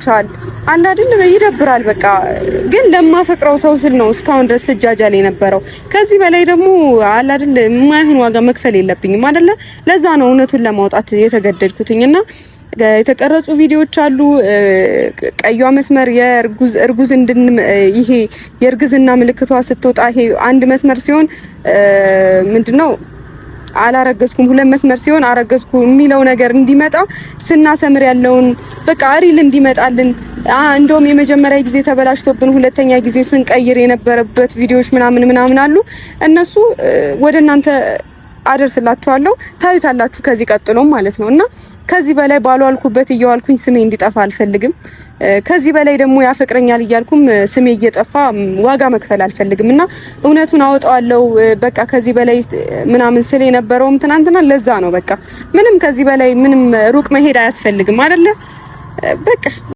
ይመቻል አለ አይደል ይደብራል በቃ ግን ለማፈቅረው ሰው ስል ነው እስካሁን ድረስ ስጃጃል የነበረው ከዚህ በላይ ደግሞ አለ አይደል የማይሆን ዋጋ መክፈል የለብኝም አይደለ ለዛ ነው እውነቱን ለማውጣት የተገደድኩትኝና የተቀረጹ ቪዲዮዎች አሉ ቀይዋ መስመር የእርጉዝ ይሄ የእርግዝና ምልክቷ ስትወጣ ይሄ አንድ መስመር ሲሆን ምንድነው አላረገዝኩም ሁለት መስመር ሲሆን አረገዝኩ የሚለው ነገር እንዲመጣ ስናሰምር ያለውን በቃ አሪል እንዲመጣልን እንደውም የመጀመሪያ ጊዜ ተበላሽቶብን ሁለተኛ ጊዜ ስንቀይር የነበረበት ቪዲዮዎች ምናምን አሉ እነሱ ወደ እናንተ አደርስላችኋለሁ ታዩታላችሁ ከዚህ ቀጥሎ ማለት ነውና ከዚህ በላይ ባሏልኩበት እየዋልኩኝ ስሜ እንዲጠፋ አልፈልግም ከዚህ በላይ ደግሞ ያፈቅረኛል እያልኩም ስሜ እየጠፋ ዋጋ መክፈል አልፈልግምና እውነቱን አወጣዋለሁ በቃ ከዚህ በላይ ምናምን ስለ የነበረውም ትናንትና ለዛ ነው በቃ ምንም ከዚህ በላይ ምንም ሩቅ መሄድ አያስፈልግም አይደለ በቃ